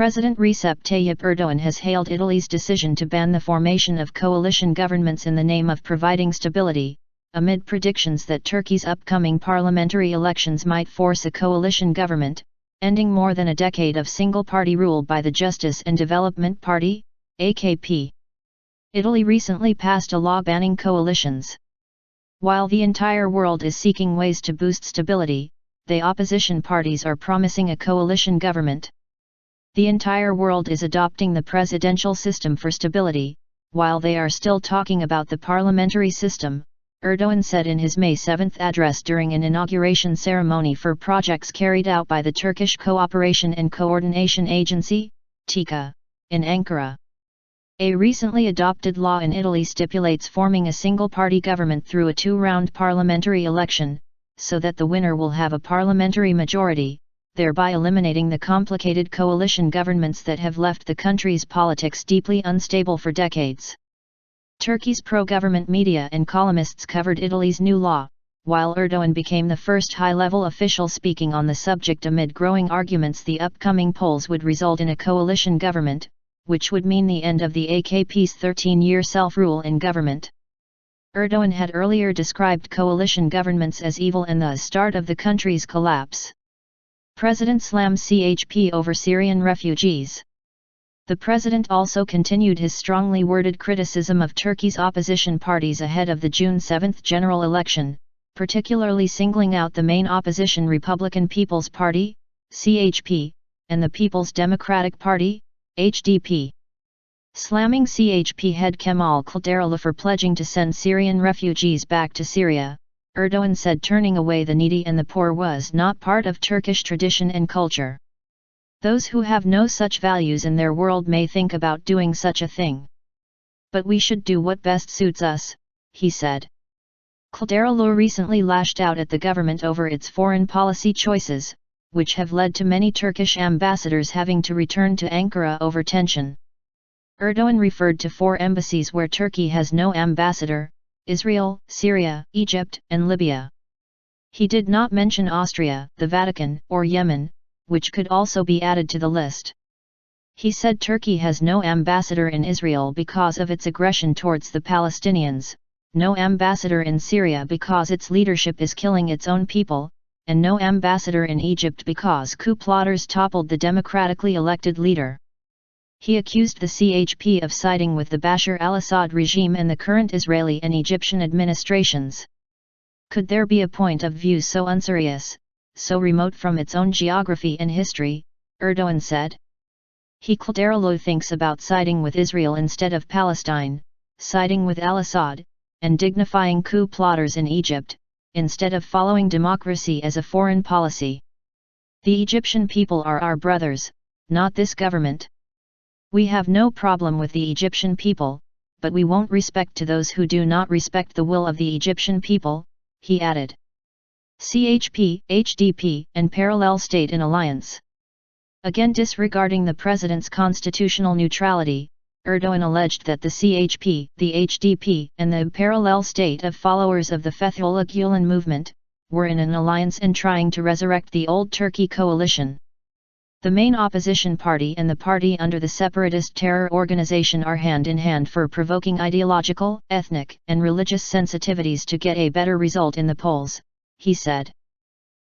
President Recep Tayyip Erdoğan has hailed Italy's decision to ban the formation of coalition governments in the name of providing stability, amid predictions that Turkey's upcoming parliamentary elections might force a coalition government, ending more than a decade of single-party rule by the Justice and Development Party, AKP. Italy recently passed a law banning coalitions. While the entire world is seeking ways to boost stability, the opposition parties are promising a coalition government. The entire world is adopting the presidential system for stability, while they are still talking about the parliamentary system, Erdoğan said in his May 7 address during an inauguration ceremony for projects carried out by the Turkish Cooperation and Coordination Agency, TİKA, in Ankara. A recently adopted law in Italy stipulates forming a single-party government through a two-round parliamentary election, so that the winner will have a parliamentary majority, thereby eliminating the complicated coalition governments that have left the country's politics deeply unstable for decades. Turkey's pro-government media and columnists covered Italy's new law, while Erdoğan became the first high-level official speaking on the subject amid growing arguments the upcoming polls would result in a coalition government, which would mean the end of the AKP's 13-year self-rule in government. Erdoğan had earlier described coalition governments as evil and the start of the country's collapse. President slams CHP over Syrian refugees. The president also continued his strongly worded criticism of Turkey's opposition parties ahead of the June 7 general election, particularly singling out the main opposition Republican People's Party, CHP, and the People's Democratic Party, HDP. Slamming CHP head Kemal Kılıçdaroğlu for pledging to send Syrian refugees back to Syria, Erdoğan said turning away the needy and the poor was not part of Turkish tradition and culture. Those who have no such values in their world may think about doing such a thing. But we should do what best suits us, he said. Kılıçdaroğlu recently lashed out at the government over its foreign policy choices, which have led to many Turkish ambassadors having to return to Ankara over tension. Erdoğan referred to 4 embassies where Turkey has no ambassador: Israel, Syria, Egypt, and Libya. He did not mention Austria, the Vatican, or Yemen, which could also be added to the list. He said Turkey has no ambassador in Israel because of its aggression towards the Palestinians, no ambassador in Syria because its leadership is killing its own people, and no ambassador in Egypt because coup plotters toppled the democratically elected leader. He accused the CHP of siding with the Bashar al-Assad regime and the current Israeli and Egyptian administrations. Could there be a point of view so unserious, so remote from its own geography and history, Erdoğan said. Kılıçdaroğlu thinks about siding with Israel instead of Palestine, siding with al-Assad, and dignifying coup plotters in Egypt, instead of following democracy as a foreign policy. The Egyptian people are our brothers, not this government. We have no problem with the Egyptian people, but we won't respect to those who do not respect the will of the Egyptian people, he added. CHP, HDP, and parallel state in alliance. Again disregarding the president's constitutional neutrality, Erdoğan alleged that the CHP, the HDP, and the parallel state of followers of the Fethullah Gulen movement, were in an alliance and trying to resurrect the old Turkey coalition. The main opposition party and the party under the separatist terror organization are hand in hand for provoking ideological, ethnic, and religious sensitivities to get a better result in the polls, he said.